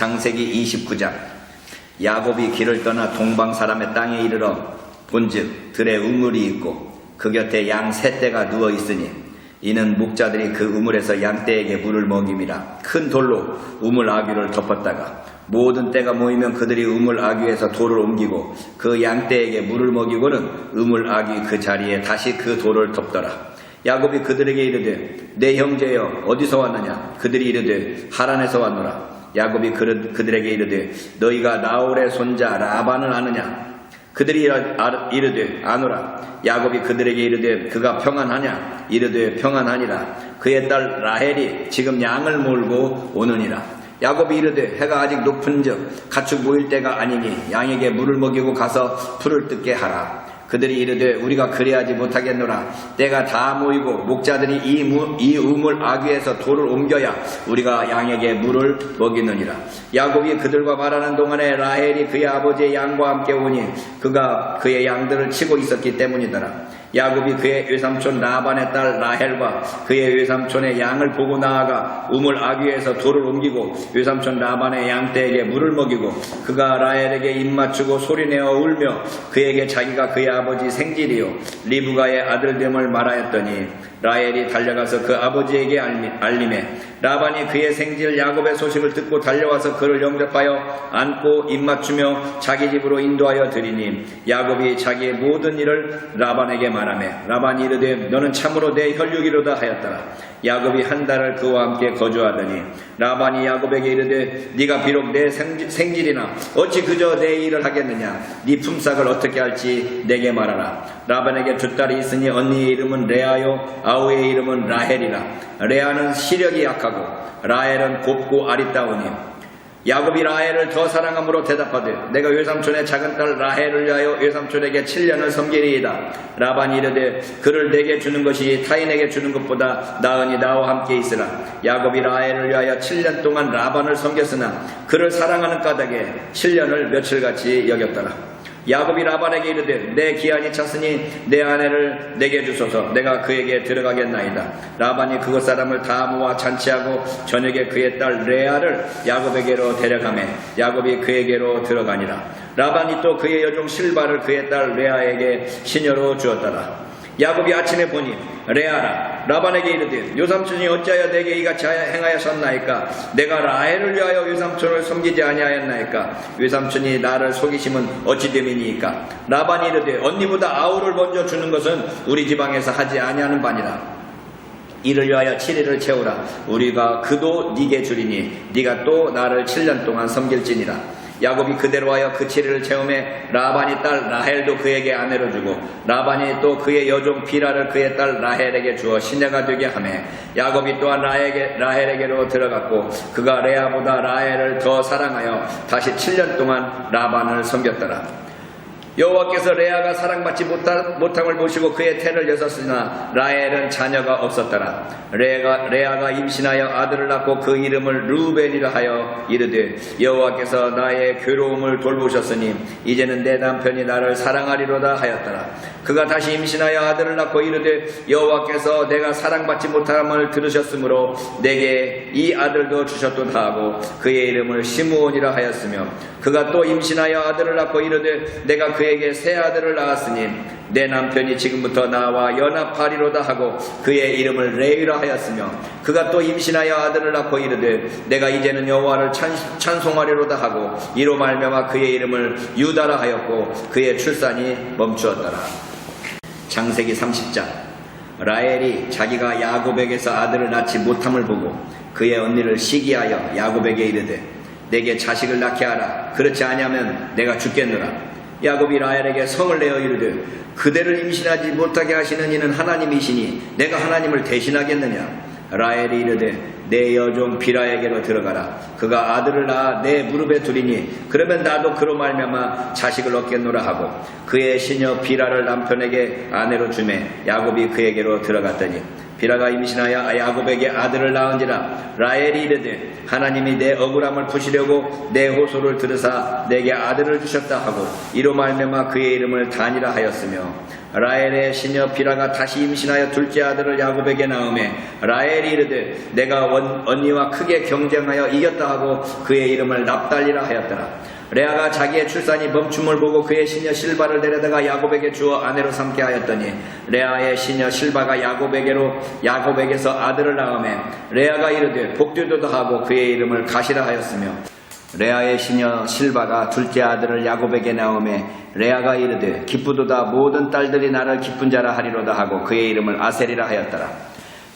창세기 29장. 야곱이 길을 떠나 동방 사람의 땅에 이르러 본즉 들에 우물이 있고 그 곁에 양 세 떼가 누워 있으니 이는 목자들이 그 우물에서 양떼에게 물을 먹임이라. 큰 돌로 우물 아귀를 덮었다가 모든 떼가 모이면 그들이 우물 아귀에서 돌을 옮기고 그 양떼에게 물을 먹이고는 우물 아귀 그 자리에 다시 그 돌을 덮더라. 야곱이 그들에게 이르되 내 형제여 어디서 왔느냐? 그들이 이르되 하란에서 왔노라. 야곱이 그들에게 이르되 너희가 나홀의 손자 라반을 아느냐? 그들이 이르되 아노라. 야곱이 그들에게 이르되 그가 평안하냐? 이르되 평안하니라. 그의 딸 라헬이 지금 양을 몰고 오느니라. 야곱이 이르되 해가 아직 높은즉 가축 모일 때가 아니니 양에게 물을 먹이고 가서 풀을 뜯게 하라. 그들이 이르되 우리가 그리하지 못하겠노라. 때가 다 모이고 목자들이 이 우물 아귀에서 돌을 옮겨야 우리가 양에게 물을 먹이느니라. 야곱이 그들과 말하는 동안에 라헬이 그의 아버지의 양과 함께 오니 그가 그의 양들을 치고 있었기 때문이더라. 야곱이 그의 외삼촌 라반의 딸 라헬과 그의 외삼촌의 양을 보고 나아가 우물 아귀에서 돌을 옮기고 외삼촌 라반의 양떼에게 물을 먹이고 그가 라헬에게 입맞추고 소리내어 울며 그에게 자기가 그의 아버지 생질이요 리브가의 아들됨을 말하였더니 라헬이 달려가서 그 아버지에게 알림해 라반이 그의 생질 야곱의 소식을 듣고 달려와서 그를 영접하여 안고 입맞추며 자기 집으로 인도하여 드리니 야곱이 자기의 모든 일을 라반에게 말하매 라반이 이르되 너는 참으로 내 혈육이로다 하였더라. 야곱이 한 달을 그와 함께 거주하더니 라반이 야곱에게 이르되 네가 비록 내 생질이나 어찌 그저 내 일을 하겠느냐? 네 품삯을 어떻게 할지 내게 말하라. 라반에게 두 딸이 있으니 언니의 이름은 레아요 아우의 이름은 라헬이라. 레아는 시력이 약하고 라헬은 곱고 아리따우니 야곱이 라헬을 더 사랑함으로 대답하되 내가 외삼촌의 작은 딸 라헬을 위하여 외삼촌에게 7년을 섬기리이다. 라반이 이르되 그를 내게 주는 것이 타인에게 주는 것보다 나으니 나와 함께 있으라. 야곱이 라헬을 위하여 7년 동안 라반을 섬겼으나 그를 사랑하는 까닭에 7년을 며칠같이 여겼더라. 야곱이 라반에게 이르되 내 기한이 찼으니 내 아내를 내게 주소서. 내가 그에게 들어가겠나이다. 라반이 그곳 사람을 다 모아 잔치하고 저녁에 그의 딸 레아를 야곱에게로 데려가매 야곱이 그에게로 들어가니라. 라반이 또 그의 여종 실바를 그의 딸 레아에게 시녀로 주었더라. 야곱이 아침에 보니 레아라. 라반에게 이르되 요삼촌이 어찌하여 내게 이같이 행하였었나이까? 내가 라헬을 위하여 외삼촌을 섬기지 아니하였나이까? 외삼촌이 나를 속이심은 어찌 됨이니이까? 라반이 이르되 언니보다 아우를 먼저 주는 것은 우리 지방에서 하지 아니하는 바니라. 이를 위하여 7일을 채우라. 우리가 그도 네게 주리니 네가 또 나를 7년 동안 섬길지니라. 야곱이 그대로 하여 그 7일을 채우매 라반이 딸 라헬도 그에게 아내로 주고 라반이 또 그의 여종 비라를 그의 딸 라헬에게 주어 시녀가 되게 하매 야곱이 또한 라헬에게로 들어갔고 그가 레아보다 라헬을 더 사랑하여 다시 7년 동안 라반을 섬겼더라. 여호와께서 레아가 사랑받지 못함을 보시고 그의 태를 여섰으나 라헬은 자녀가 없었더라. 레아가 임신하여 아들을 낳고 그 이름을 르우벤이라 하여 이르되 여호와께서 나의 괴로움을 돌보셨으니 이제는 내 남편이 나를 사랑하리로다 하였더라. 그가 다시 임신하여 아들을 낳고 이르되 여호와께서 내가 사랑받지 못함을 들으셨으므로 내게 이 아들도 주셨도다 하고 그의 이름을 시므온이라 하였으며 그가 또 임신하여 아들을 낳고 이르되 내가 그에게 새 아들을 낳았으니 내 남편이 지금부터 나와 연합하리로다 하고 그의 이름을 레위라 하였으며 그가 또 임신하여 아들을 낳고 이르되 내가 이제는 여호와를 찬송하리로다 하고 이로 말미암아 그의 이름을 유다라 하였고 그의 출산이 멈추었더라. 창세기 30장. 라헬이 자기가 야곱에게서 아들을 낳지 못함을 보고 그의 언니를 시기하여 야곱에게 이르되 내게 자식을 낳게 하라. 그렇지 아니하면 내가 죽겠노라. 야곱이 라헬에게 성을 내어 이르되 그대를 임신하지 못하게 하시는 이는 하나님이시니 내가 하나님을 대신하겠느냐. 라헬이 이르되 내 여종 비라에게로 들어가라. 그가 아들을 낳아 내 무릎에 두리니 그러면 나도 그로 말미암아 자식을 얻겠노라 하고 그의 시녀 비라를 남편에게 아내로 주매 야곱이 그에게로 들어갔더니 비라가 임신하여 야곱에게 아들을 낳은지라. 라헬이 이르되 하나님이 내 억울함을 푸시려고 내 호소를 들으사 내게 아들을 주셨다 하고 이로 말미암아 그의 이름을 단이라 하였으며 라헬의 시녀 비라가 다시 임신하여 둘째 아들을 야곱에게 낳음에 라헬이 이르되 내가 언니와 크게 경쟁하여 이겼다 하고 그의 이름을 납달리라 하였더라. 레아가 자기의 출산이 멈춤을 보고 그의 시녀 실바를 데려다가 야곱에게 주어 아내로 삼게 하였더니 레아의 시녀 실바가 야곱에게서 아들을 낳음에 레아가 이르되 복되도다 하고 그의 이름을 가시라 하였으며 레아의 시녀 실바가 둘째 아들을 야곱에게 낳음에 레아가 이르되 기쁘도다 모든 딸들이 나를 기쁜 자라 하리로다 하고 그의 이름을 아셀이라 하였더라.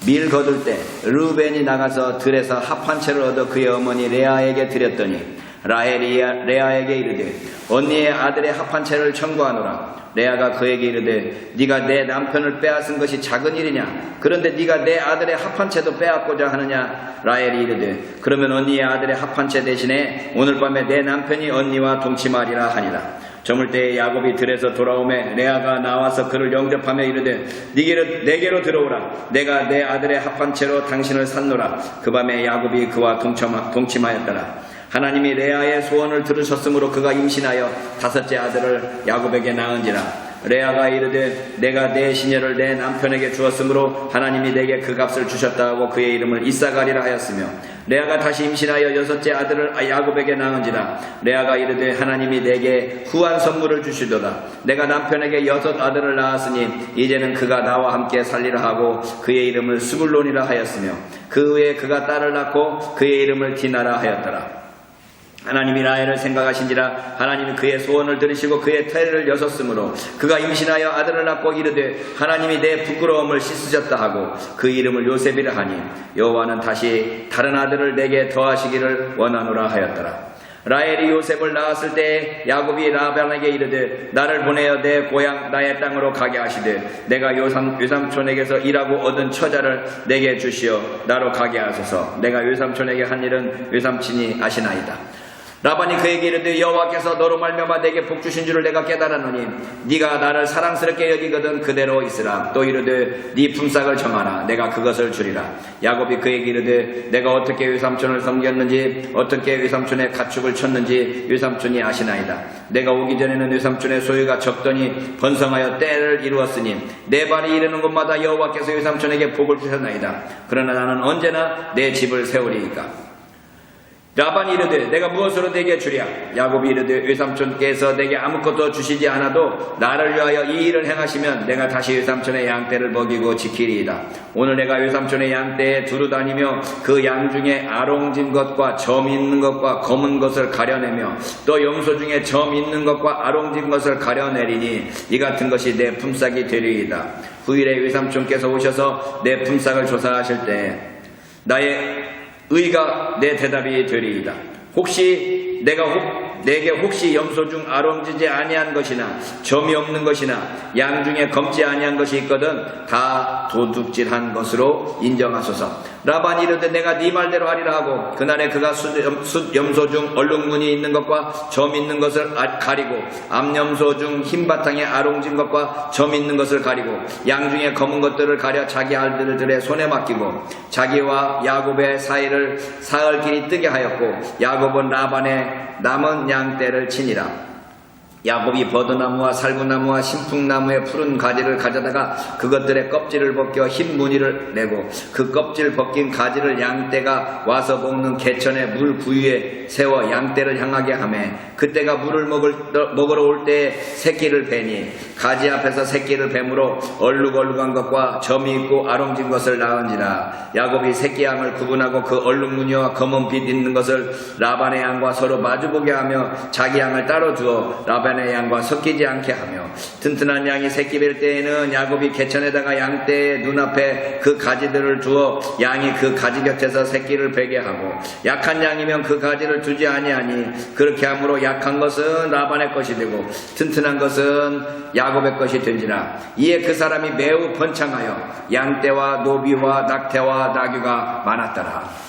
밀 거둘 때 르우벤이 나가서 들에서 합 한 채를 얻어 그의 어머니 레아에게 드렸더니 라헬이 레아에게 이르되 언니의 아들의 합 한 채를 청구하노라. 레아가 그에게 이르되 네가 내 남편을 빼앗은 것이 작은 일이냐? 그런데 네가 내 아들의 합 한 채도 빼앗고자 하느냐? 라헬이 이르되 그러면 언니의 아들의 합 한 채 대신에 오늘 밤에 내 남편이 언니와 동침하리라 하니라. 저물 때에 야곱이 들에서 돌아오매 레아가 나와서 그를 영접하며 이르되 내게로 들어오라. 내가 내 아들의 합 한 채로 당신을 샀노라. 그 밤에 야곱이 그와 동침하였더라. 하나님이 레아의 소원을 들으셨으므로 그가 임신하여 다섯째 아들을 야곱에게 낳은지라. 레아가 이르되 내가 내 시녀를 내 남편에게 주었으므로 하나님이 내게 그 값을 주셨다 하고 그의 이름을 이사가리라 하였으며 레아가 다시 임신하여 여섯째 아들을 야곱에게 낳은지라. 레아가 이르되 하나님이 내게 후한 선물을 주시도다. 내가 남편에게 여섯 아들을 낳았으니 이제는 그가 나와 함께 살리라 하고 그의 이름을 스불론이라 하였으며 그 후에 그가 딸을 낳고 그의 이름을 디나라 하였더라. 하나님이 라헬을 생각하신지라. 하나님이 그의 소원을 들으시고 그의 태를 여섰으므로 그가 임신하여 아들을 낳고 이르되 하나님이 내 부끄러움을 씻으셨다 하고 그 이름을 요셉이라 하니 여호와는 다시 다른 아들을 내게 더하시기를 원하노라 하였더라. 라헬이 요셉을 낳았을 때 야곱이 라반에게 이르되 나를 보내어 내 고향 나의 땅으로 가게 하시되 내가 외삼촌에게서 일하고 얻은 처자를 내게 주시어 나로 가게 하소서. 내가 외삼촌에게 한 일은 외삼친이 아시나이다. 라반이 그에게 이르되 여호와께서 너로 말미암아 내게 복 주신 줄을 내가 깨달았노니 네가 나를 사랑스럽게 여기거든 그대로 있으라. 또 이르되 네 품삯을 정하라. 내가 그것을 주리라. 야곱이 그에게 이르되 내가 어떻게 외삼촌을 섬겼는지 어떻게 외삼촌의 가축을 쳤는지 외삼촌이 아시나이다. 내가 오기 전에는 외삼촌의 소유가 적더니 번성하여 때를 이루었으니 내 발이 이르는 곳마다 여호와께서 외삼촌에게 복을 주셨나이다. 그러나 나는 언제나 내 집을 세우리이까. 라반이 이르되 내가 무엇으로 내게 주랴? 야곱이 이르되 외삼촌께서 내게 아무것도 주시지 않아도 나를 위하여 이 일을 행하시면 내가 다시 외삼촌의 양떼를 먹이고 지키리이다. 오늘 내가 외삼촌의 양떼에 두루 다니며 그 양 중에 아롱진 것과 점 있는 것과 검은 것을 가려내며 또 염소 중에 점 있는 것과 아롱진 것을 가려내리니 이 같은 것이 내 품삯이 되리이다. 후일에 외삼촌께서 오셔서 내 품삯을 조사하실 때 나의 의가 내 대답이 되리이다. 혹시 내게 혹시 염소 중 아롱지지 아니한 것이나 점이 없는 것이나 양 중에 검지 아니한 것이 있거든 다 도둑질한 것으로 인정하소서. 라반이 이르되 내가 네 말대로 하리라 하고 그날에 그가 숫염소 중 얼룩무늬 있는 것과 점 있는 것을 가리고 암염소 중 흰 바탕에 아롱진 것과 점 있는 것을 가리고 양 중에 검은 것들을 가려 자기 아들들의 손에 맡기고 자기와 야곱의 사이를 사흘길이 뜨게 하였고 야곱은 라반의 남은 양떼를 치니라. 야곱이 버드나무와 살구나무와 신풍나무의 푸른 가지를 가져다가 그것들의 껍질을 벗겨 흰 무늬를 내고 그 껍질 벗긴 가지를 양떼가 와서 먹는 개천의 물 부위에 세워 양떼를 향하게 하매 그때가 물을 먹으러 올 때에 새끼를 베니 가지 앞에서 새끼를 뱀으로 얼룩얼룩한 것과 점이 있고 아롱진 것을 낳은지라. 야곱이 새끼 양을 구분하고 그 얼룩무늬와 검은 빛 있는 것을 라반의 양과 서로 마주보게 하며 자기 양을 따로 두어 라반의 양과 섞이지 않게 하며 튼튼한 양이 새끼 뵐 때에는 야곱이 개천에다가 양떼의 눈앞에 그 가지들을 두어 양이 그 가지 곁에서 새끼를 베게 하고 약한 양이면 그 가지를 두지 아니하니 그렇게 함으로 약한 것은 라반의 것이 되고 튼튼한 것은 야곱의 것이 된지라. 이에 그 사람이 매우 번창하여 양떼와 노비와 낙태와 나귀가 많았더라.